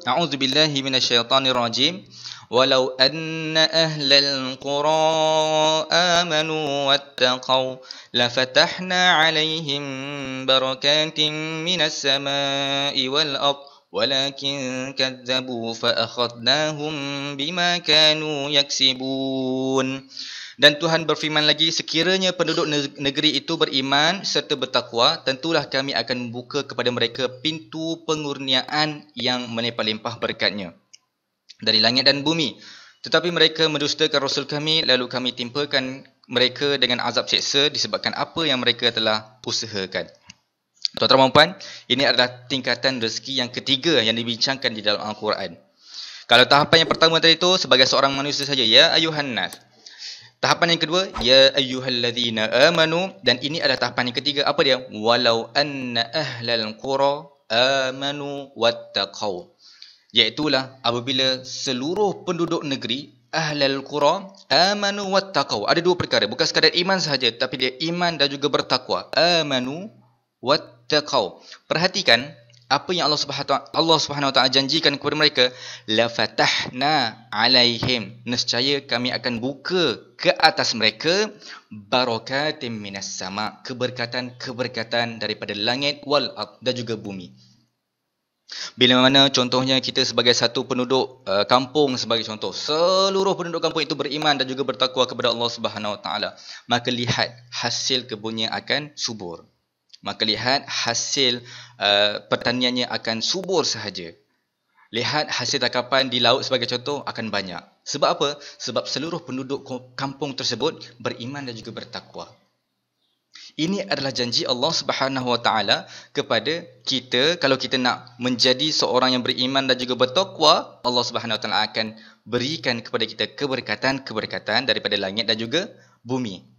A'udzu billahi minasyaitonir rajim. Walau anna ahlal qura amanu wattaqau lafatahna 'alaihim barakatin minas samai wal ardh walakin kadzabu fa akhadnahum bima kanu yaksibun. Dan Tuhan berfirman lagi, sekiranya penduduk negeri itu beriman serta bertakwa, tentulah kami akan membuka kepada mereka pintu pengurniaan yang melimpah-limpah berkatnya dari langit dan bumi. Tetapi mereka mendustakan Rasul kami, lalu kami timpakan mereka dengan azab seksa disebabkan apa yang mereka telah usahakan. Tuan-tuan dan puan, ini adalah tingkatan rezeki yang ketiga yang dibincangkan di dalam Al-Quran. Kalau tahapan yang pertama tadi itu sebagai seorang manusia saja, ya ayuhan nas. Tahapan yang kedua, ya ayyuhalladzina amanu, dan ini adalah tahapan yang ketiga. Apa dia? Walau anna ahlal qura amanu wattaqau. Iaitulah apabila seluruh penduduk negeri ahlal qura amanu wattaqau. Ada dua perkara, bukan sekadar iman sahaja, tapi dia iman dan juga bertakwa. Amanu wattaqau. Perhatikan apa yang Allah Subhanahu wa taala janjikan kepada mereka, la fatahna alaihim, nescaya kami akan buka ke atas mereka barakatim minas sama, keberkatan daripada langit wal ard, dan juga bumi. Bila mana contohnya kita sebagai satu penduduk kampung, sebagai contoh, seluruh penduduk kampung itu beriman dan juga bertakwa kepada Allah Subhanahu wa taala, maka lihat hasil kebunnya akan subur. Maka lihat hasil pertaniannya akan subur sahaja. Lihat hasil tangkapan di laut sebagai contoh akan banyak. Sebab apa? Sebab seluruh penduduk kampung tersebut beriman dan juga bertakwa. Ini adalah janji Allah Subhanahu wa taala kepada kita. Kalau kita nak menjadi seorang yang beriman dan juga bertakwa, Allah Subhanahu wa taala akan berikan kepada kita keberkatan daripada langit dan juga bumi.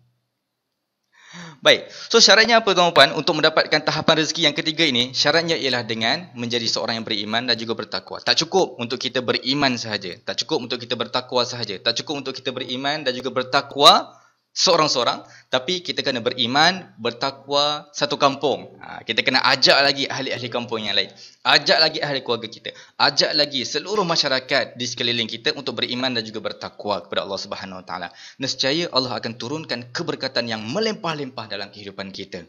Baik, so syaratnya apa tuan-tuan untuk mendapatkan tahapan rezeki yang ketiga ini? Syaratnya ialah dengan menjadi seorang yang beriman dan juga bertakwa. Tak cukup untuk kita beriman sahaja, tak cukup untuk kita bertakwa sahaja, tak cukup untuk kita beriman dan juga bertakwa seorang-seorang, tapi kita kena beriman, bertakwa satu kampung. Kita kena ajak lagi ahli-ahli kampung yang lain, ajak lagi ahli keluarga kita, ajak lagi seluruh masyarakat di sekeliling kita untuk beriman dan juga bertakwa kepada Allah Subhanahu Wa Taala. Nescaya Allah akan turunkan keberkatan yang melimpah-limpah dalam kehidupan kita.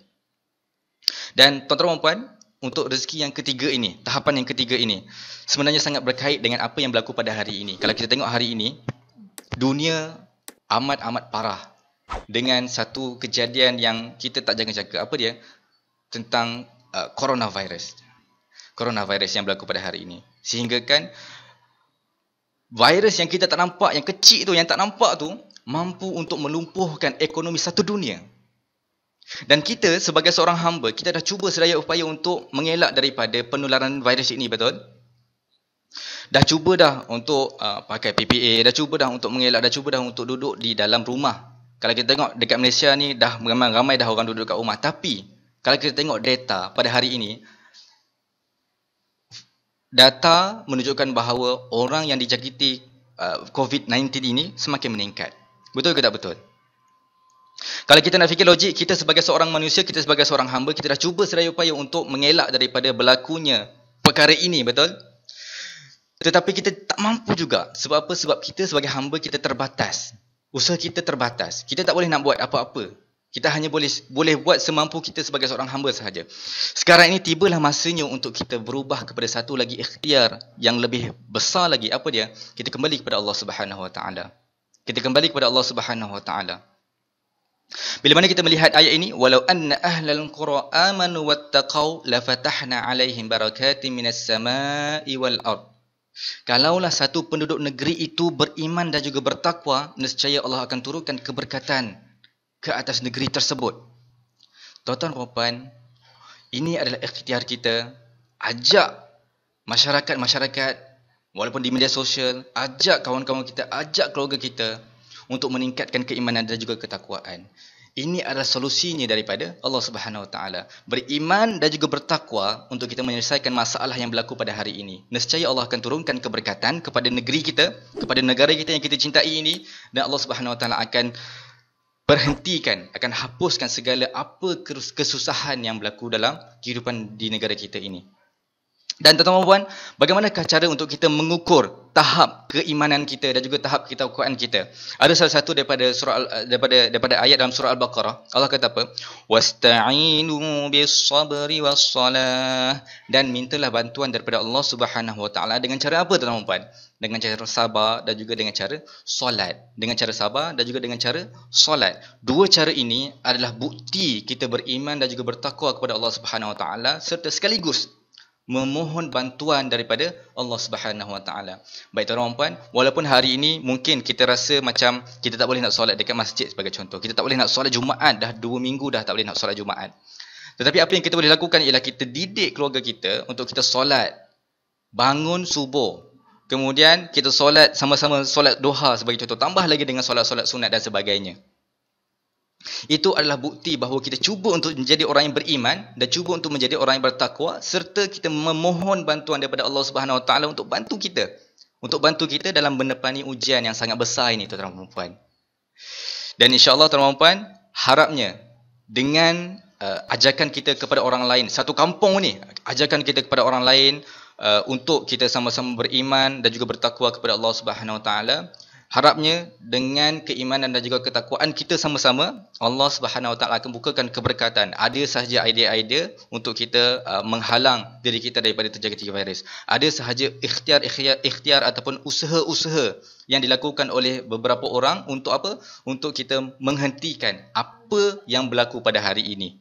Dan tuan-tuan dan puan, untuk rezeki yang ketiga ini, tahapan yang ketiga ini, sebenarnya sangat berkait dengan apa yang berlaku pada hari ini. Kalau kita tengok hari ini, dunia amat-amat parah dengan satu kejadian yang kita tak jaga-jaga. Apa dia? Tentang coronavirus. Coronavirus yang berlaku pada hari ini. Sehingga kan virus yang kita tak nampak, yang kecil tu, yang tak nampak tu, mampu untuk melumpuhkan ekonomi satu dunia. Dan kita sebagai seorang hamba, kita dah cuba sedaya upaya untuk mengelak daripada penularan virus ini, betul? Dah cuba dah untuk pakai PPA, dah cuba dah untuk mengelak, dah cuba dah untuk duduk di dalam rumah. Kalau kita tengok dekat Malaysia ni dah ramai dah orang duduk kat rumah. Tapi kalau kita tengok data pada hari ini, data menunjukkan bahawa orang yang dijangkiti COVID-19 ini semakin meningkat. Betul ke tak betul? Kalau kita nak fikir logik, kita sebagai seorang manusia, kita sebagai seorang hamba, kita dah cuba sedaya upaya untuk mengelak daripada berlakunya perkara ini, betul? Tetapi kita tak mampu juga. Sebab apa? Sebab kita sebagai hamba, kita terbatas. Usaha kita terbatas. Kita tak boleh nak buat apa-apa. Kita hanya boleh buat semampu kita sebagai seorang hamba sahaja. Sekarang ini tibalah masanya untuk kita berubah kepada satu lagi ikhtiar yang lebih besar lagi. Apa dia? Kita kembali kepada Allah Subhanahu Wa Taala. Kita kembali kepada Allah Subhanahu Wa Taala. Bila mana kita melihat ayat ini, walau anna ahlal qura amanu wattaqau lafatahna alaihim barakatin minas samai wal ard. Kalaulah satu penduduk negeri itu beriman dan juga bertakwa, nescaya Allah akan turunkan keberkatan ke atas negeri tersebut. Tuan-tuan dan puan, ini adalah ikhtiar kita. Ajak masyarakat-masyarakat, walaupun di media sosial, ajak kawan-kawan kita, ajak keluarga kita untuk meningkatkan keimanan dan juga ketakwaan. Ini adalah solusinya daripada Allah Subhanahu Wa Taala. Beriman dan juga bertakwa untuk kita menyelesaikan masalah yang berlaku pada hari ini. Nescaya Allah akan turunkan keberkatan kepada negeri kita, kepada negara kita yang kita cintai ini, dan Allah Subhanahu Wa Taala akan berhentikan, akan hapuskan segala apa kesusahan yang berlaku dalam kehidupan di negara kita ini. Dan tuan-tuan dan puan, bagaimanakah cara untuk kita mengukur tahap keimanan kita dan juga tahap ketakwaan kita? Ada salah satu daripada ayat dalam surah Al-Baqarah. Allah kata apa? Wasta'inu bis-sabri was-salah. Dan mintalah bantuan daripada Allah Subhanahu wa taala dengan cara apa tuan-tuan dan puan? Dengan cara sabar dan juga dengan cara solat. Dengan cara sabar dan juga dengan cara solat. Dua cara ini adalah bukti kita beriman dan juga bertakwa kepada Allah Subhanahu wa taala serta sekaligus memohon bantuan daripada Allah Subhanahu Wa Taala. Baik tuan-tuan dan puan, walaupun hari ini mungkin kita rasa macam kita tak boleh nak solat dekat masjid sebagai contoh. Kita tak boleh nak solat Jumaat, dah 2 minggu dah tak boleh nak solat Jumaat. Tetapi apa yang kita boleh lakukan ialah kita didik keluarga kita untuk kita solat. Bangun subuh. Kemudian kita solat sama-sama solat duha sebagai contoh. Tambah lagi dengan solat-solat sunat dan sebagainya. Itu adalah bukti bahawa kita cuba untuk menjadi orang yang beriman dan cuba untuk menjadi orang yang bertakwa serta kita memohon bantuan daripada Allah Subhanahu Wa Taala untuk bantu kita dalam menepani ujian yang sangat besar ini tuan-tuan dan puan. Dan insya-Allah tuan-tuan dan puan, harapnya dengan ajakan kita kepada orang lain, satu kampung ni ajakan kita kepada orang lain untuk kita sama-sama beriman dan juga bertakwa kepada Allah Subhanahu Wa Taala. Harapnya dengan keimanan dan juga ketakwaan kita sama-sama, Allah Subhanahu Wa Taala akan bukakan keberkatan. Ada sahaja idea-idea untuk kita menghalang diri kita daripada terjangkiti virus. Ada sahaja ikhtiar ataupun usaha-usaha yang dilakukan oleh beberapa orang untuk apa? Untuk kita menghentikan apa yang berlaku pada hari ini.